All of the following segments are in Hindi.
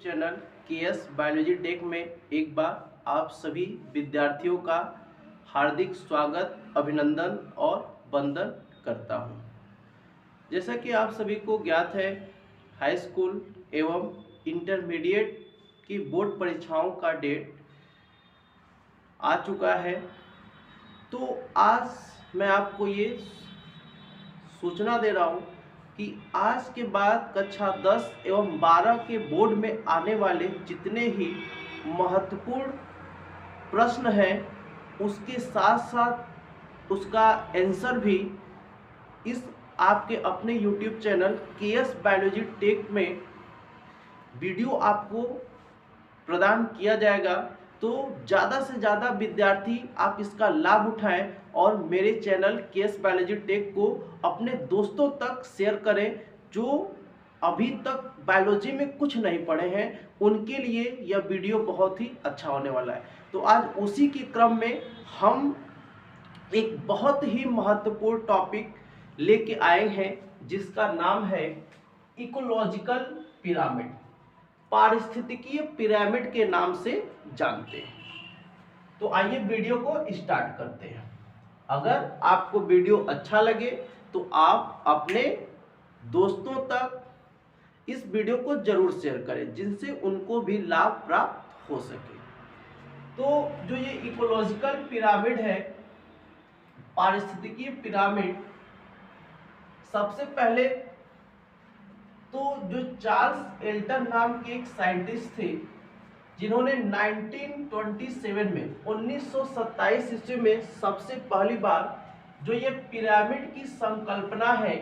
चैनल केएस बायोलॉजी टेक में एक बार आप सभी विद्यार्थियों का हार्दिक स्वागत, अभिनंदन और वंदन करता हूं। जैसा कि आप सभी को ज्ञात है, हाई स्कूल एवं इंटरमीडिएट की बोर्ड परीक्षाओं का डेट आ चुका है। तो आज मैं आपको ये सूचना दे रहा हूं कि आज के बाद कक्षा 10 एवं 12 के बोर्ड में आने वाले जितने ही महत्वपूर्ण प्रश्न हैं, उसके साथ साथ उसका आंसर भी इस आपके अपने YouTube channel KS biology tech में वीडियो आपको प्रदान किया जाएगा। तो ज़्यादा से ज़्यादा विद्यार्थी आप इसका लाभ उठाएं और मेरे चैनल केएस बायोलॉजी टेक को अपने दोस्तों तक शेयर करें जो अभी तक बायोलॉजी में कुछ नहीं पढ़े हैं। उनके लिए यह वीडियो बहुत ही अच्छा होने वाला है। तो आज उसी के क्रम में हम एक बहुत ही महत्वपूर्ण टॉपिक लेके आए हैं जिसका नाम है इकोलॉजिकल पिरामिड, पारिस्थितिकीय पिरामिड के नाम से जानते हैं। तो आइए वीडियो को स्टार्ट करते हैं। अगर आपको वीडियो अच्छा लगे तो आप अपने दोस्तों तक इस वीडियो को जरूर शेयर करें जिनसे उनको भी लाभ प्राप्त हो सके। तो जो ये इकोलॉजिकल पिरामिड है, पारिस्थितिकीय पिरामिड, सबसे पहले तो जो चार्ल्स एल्टन नाम के एक साइंटिस्ट थे जिन्होंने 1927 में 1927 ईस्वी में सबसे पहली बार जो ये पिरामिड की संकल्पना है,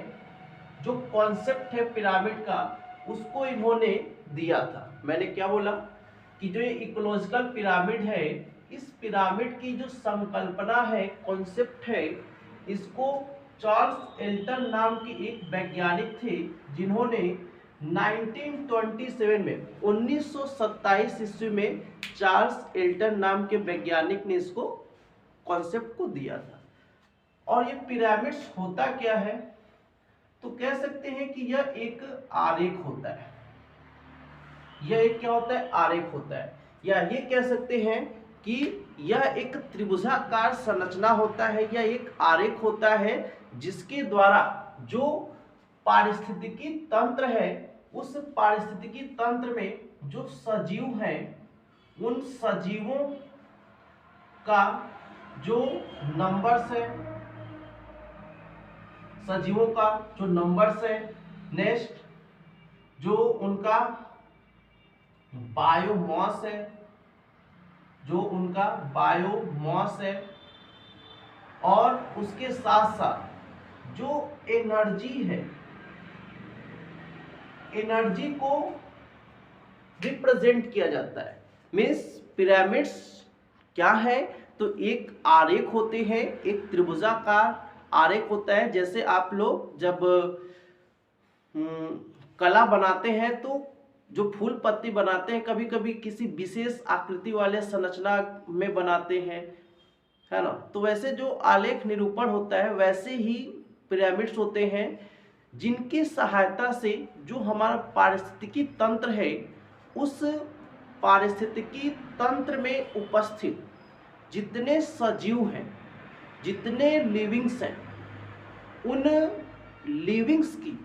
जो कॉन्सेप्ट है पिरामिड का, उसको इन्होंने दिया था। मैंने क्या बोला कि जो ये इकोलॉजिकल पिरामिड है, इस पिरामिड की जो संकल्पना है, कॉन्सेप्ट है, इसको चार्ल्स एल्टन नाम के एक वैज्ञानिक थे जिन्होंने 1927 में 1927 ईस्वी में चार्ल्स एल्टन नाम के वैज्ञानिक ने इसको कॉन्सेप्ट को दिया था। और ये पिरामिड्स होता क्या है, तो कह सकते हैं कि यह एक आरेख होता है। यह एक क्या होता है? आरेख होता है। या ये कह सकते हैं कि यह एक त्रिभुजाकार संरचना होता है, यह एक आरेख होता है जिसके द्वारा जो पारिस्थितिकी तंत्र है, उस पारिस्थितिकी तंत्र में जो सजीव हैं, उन सजीवों का जो नंबर्स है, सजीवों का जो नंबर्स है, नेक्स्ट जो उनका बायोमास है, जो उनका बायोमास है, और उसके साथ साथ जो एनर्जी है, एनर्जी को रिप्रेजेंट किया जाता है। मीन्स पिरामिड्स क्या है, तो एक आरेख होते हैं, एक त्रिभुजाकार आरेख होता है। जैसे आप लोग जब कला बनाते हैं तो जो फूल पत्ती बनाते हैं, कभी कभी किसी विशेष आकृति वाले संरचना में बनाते हैं, है ना। तो वैसे जो आलेख निरूपण होता है, वैसे ही पिरामिड्स होते हैं जिनकी सहायता से जो हमारा पारिस्थितिकी तंत्र है, उस पारिस्थितिकी तंत्र में उपस्थित जितने सजीव हैं, जितने लिविंग्स हैं, उन लिविंग्स की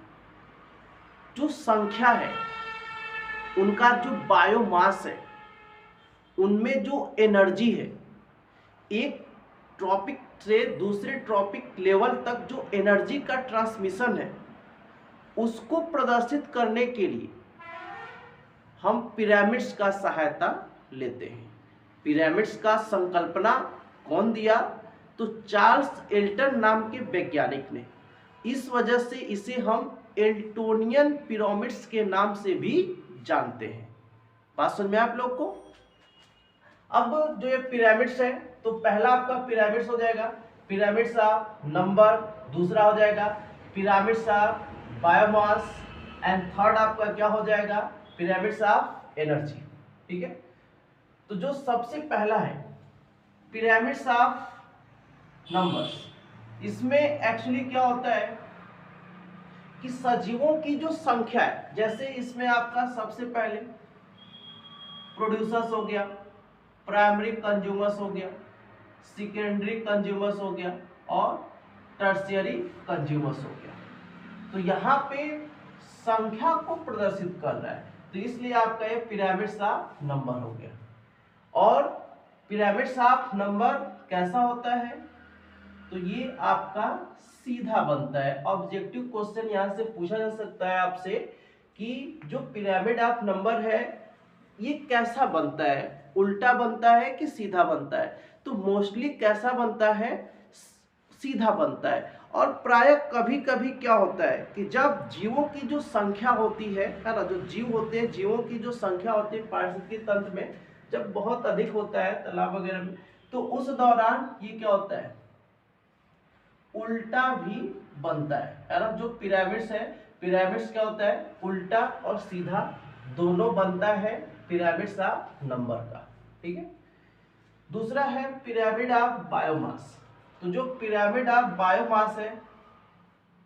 जो संख्या है, उनका जो बायोमास है, उनमें जो एनर्जी है, एक ट्रॉपिक से दूसरे ट्रॉपिक लेवल तक जो एनर्जी का ट्रांसमिशन है, उसको प्रदर्शित करने के लिए हम पिरामिड्स का सहायता लेते हैं। पिरामिड्स का संकल्पना कौन दिया? तो चार्ल्स एल्टन नाम के वैज्ञानिक ने। इस वजह से इसे हम एल्टोनियन पिरामिड्स के नाम से भी जानते हैं। बात समझ में आप लोग को? अब जो ये पिरामिड्स है, तो पहला आपका पिरामिड्स हो जाएगा पिरामिड्स ऑफ नंबर, दूसरा हो जाएगा pyramids of biomass, and third आपका क्या हो जाएगा? Pyramids of energy. ठीक है। तो जो सबसे पहला है पिरामिड्स ऑफ नंबर्स, इसमें एक्चुअली क्या होता है कि सजीवों की जो संख्या है, जैसे इसमें आपका सबसे पहले प्रोड्यूसर्स हो गया, प्राइमरी कंज्यूमर्स हो गया, सेकेंडरी कंज्यूमर्स हो गया और टर्शियरी कंज्यूमर्स हो गया। तो यहाँ पे संख्या को प्रदर्शित कर रहा है, तो इसलिए आपका ये पिरामिड्स ऑफ नंबर हो गया। और पिरामिड्स ऑफ नंबर कैसा होता है, तो ये आपका सीधा बनता है। ऑब्जेक्टिव क्वेश्चन यहाँ से पूछा जा सकता है आपसे कि जो पिरामिड ऑफ नंबर है ये कैसा बनता है, उल्टा बनता है कि सीधा बनता है। तो मोस्टली कैसा बनता है, सीधा बनता है। और प्राय कभी कभी क्या होता है कि जब जीवों की जो संख्या होती है ना, जो जीव होते हैं, जीवों की जो संख्या होती है पारिस्थितिकी तंत्र में जब बहुत अधिक होता है तालाब वगैरह में, तो उस दौरान ये क्या होता है, उल्टा भी बनता है ना। जो पिरामिड्स है, पिरामिड्स क्या होता है, उल्टा और सीधा दोनों बनता है पिरामिड्स ऑफ नंबर का। ठीक है। दूसरा है पिरामिड ऑफ बायोमास। तो जो पिरामिड ऑफ बायोमास है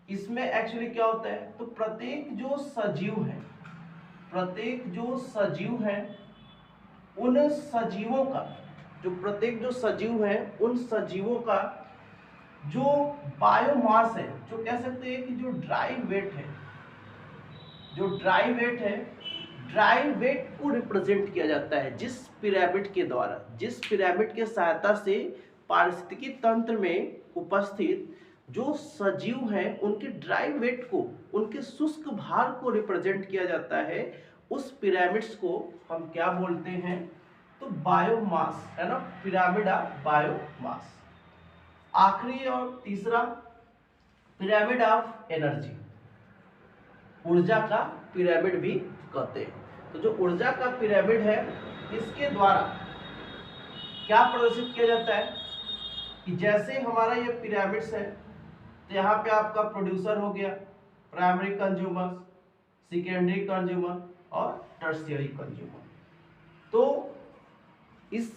इसमें एक्चुअली क्या होता है, तो प्रत्येक जो सजीव है, प्रत्येक जो सजीव है उन सजीवों का, जो प्रत्येक जो सजीव है उन सजीवों का जो बायोमास है, जो कह सकते हैं कि जो ड्राई वेट है, जो ड्राई वेट है, ड्राई वेट को रिप्रेजेंट किया जाता है जिस पिरामिड के द्वारा, जिस पिरामिड के सहायता से पारिस्थितिकी तंत्र में उपस्थित जो सजीव हैं उनके ड्राई वेट को, उनके शुष्क भार को रिप्रेजेंट किया जाता है। उस पिरामिड्स को हम क्या बोलते हैं, तो बायोमास है ना, पिरामिड ऑफ बायोमास। आखिरी और तीसरा पिरामिड ऑफ एनर्जी, ऊर्जा का पिरामिड भी कहते हैं। तो जो ऊर्जा का पिरामिड है इसके द्वारा क्या प्रदर्शित किया जाता है कि जैसे हमारा ये पिरामिड्स है, तो यहाँ पे आपका प्रोड्यूसर हो गया, प्राइमरी कंज्यूमर, सेकेंडरी कंज्यूमर और टर्शियरी कंज्यूमर। तो इस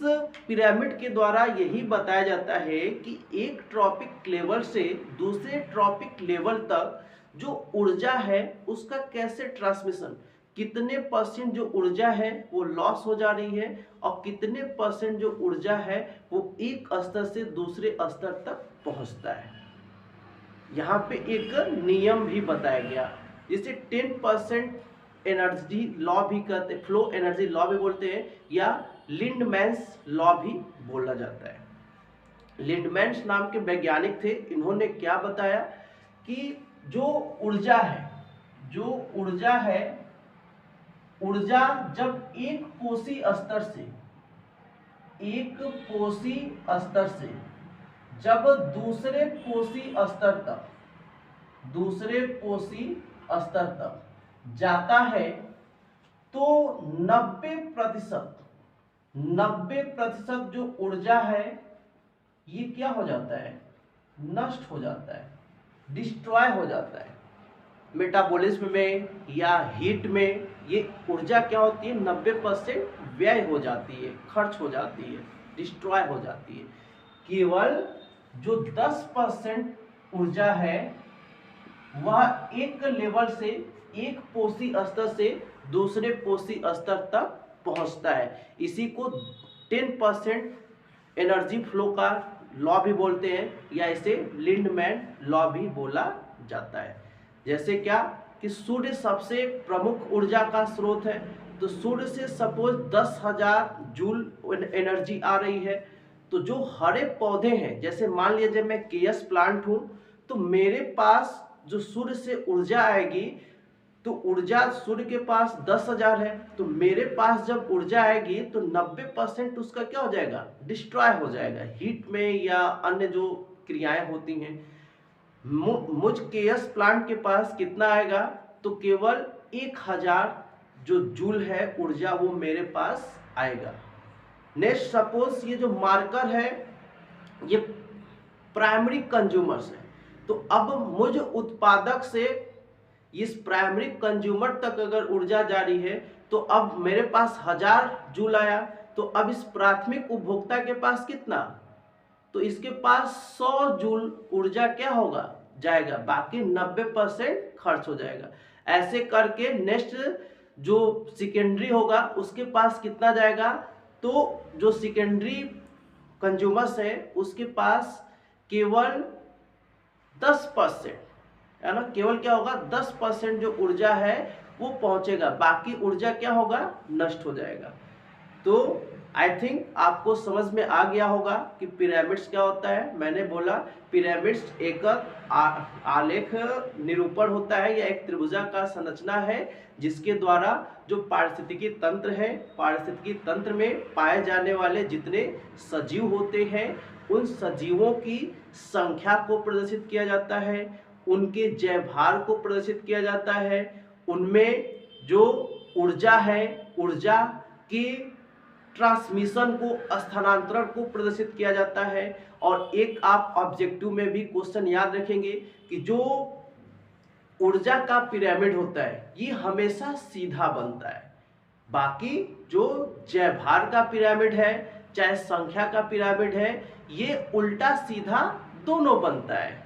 पिरामिड के द्वारा यही बताया जाता है कि एक ट्रॉपिक लेवल से दूसरे ट्रॉपिक लेवल तक जो ऊर्जा है उसका कैसे ट्रांसमिशन, कितने परसेंट जो ऊर्जा है वो लॉस हो जा रही है और कितने परसेंट जो ऊर्जा है वो एक स्तर से दूसरे स्तर तक पहुंचता है। यहाँ पे एक नियम भी बताया गया जिसे 10% एनर्जी लॉ भी कहते हैं, फ्लो एनर्जी लॉ भी बोलते हैं या लिंडमैन्स लॉ भी बोला जाता है। लिंडमैन्स नाम के वैज्ञानिक थे, इन्होंने क्या बताया कि जो ऊर्जा है, जो ऊर्जा है, ऊर्जा जब एक कोसी स्तर से, एक कोसी स्तर से जब दूसरे कोसी स्तर तक, दूसरे कोसी स्तर तक जाता है तो 90% जो ऊर्जा है ये क्या हो जाता है, नष्ट हो जाता है, डिस्ट्रॉय हो जाता है। मेटाबॉलिज्म में या हीट में ये ऊर्जा क्या होती है, 90% व्यय हो जाती है, खर्च हो जाती है, डिस्ट्रॉय हो जाती है। केवल जो 10% ऊर्जा है वह एक लेवल से, एक पोषी स्तर से दूसरे पोषी स्तर तक पहुंचता है। इसी को 10% एनर्जी फ्लो का लॉ भी बोलते हैं या इसे लिंडमैन लॉ भी बोला जाता है। जैसे क्या कि सूर्य सबसे प्रमुख ऊर्जा का स्रोत है, तो सूर्य से सपोज 10,000 जूल एनर्जी आ रही है, तो जो हरे पौधे हैं, जैसे मान लीजिए मैं केएस प्लांट हूं, तो मेरे पास जो सूर्य से ऊर्जा आएगी, तो ऊर्जा सूर्य के पास 10,000 है, तो मेरे पास जब ऊर्जा आएगी तो 90% उसका क्या हो जाएगा, डिस्ट्रॉय हो जाएगा हीट में या अन्य जो क्रियाएं होती हैं। मुझ केएस प्लांट के पास कितना आएगा, तो केवल 1,000 जो जूल है ऊर्जा वो मेरे पास आएगा। नेक्स्ट सपोज ये जो मार्कर है ये प्राइमरी कंज्यूमर्स है, तो अब मुझ उत्पादक से इस प्राइमरी कंज्यूमर तक अगर ऊर्जा जारी है तो अब मेरे पास 1000 जूल आया, तो अब इस प्राथमिक उपभोक्ता के पास कितना, तो इसके पास 100 जूल ऊर्जा क्या होगा, जाएगा, बाकी 90% खर्च हो जाएगा। ऐसे करके नेक्स्ट जो सेकेंडरी होगा उसके पास कितना जाएगा, तो जो सेकेंडरी कंज्यूमर्स है उसके पास केवल 10%, है ना, केवल क्या होगा 10% जो ऊर्जा है वो पहुंचेगा, बाकी ऊर्जा क्या होगा, नष्ट हो जाएगा। तो आई थिंक आपको समझ में आ गया होगा कि पिरामिड्स क्या होता है। मैंने बोला पिरामिड्स एक आलेख निरूपण होता है या एक त्रिभुजाकार संरचना है जिसके द्वारा जो पारिस्थितिकी तंत्र है, पारिस्थितिकी तंत्र में पाए जाने वाले जितने सजीव होते हैं उन सजीवों की संख्या को प्रदर्शित किया जाता है, उनके जैवभार को प्रदर्शित किया जाता है, उनमें जो ऊर्जा है, ऊर्जा की ट्रांसमिशन को, स्थानांतरण को प्रदर्शित किया जाता है। और एक आप ऑब्जेक्टिव में भी क्वेश्चन याद रखेंगे कि जो ऊर्जा का पिरामिड होता है ये हमेशा सीधा बनता है, बाकी जो जैवभार का पिरामिड है चाहे संख्या का पिरामिड है ये उल्टा सीधा दोनों बनता है।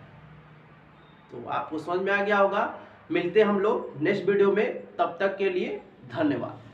तो आपको समझ में आ गया होगा। मिलते हैं हम लोग नेक्स्ट वीडियो में, तब तक के लिए धन्यवाद।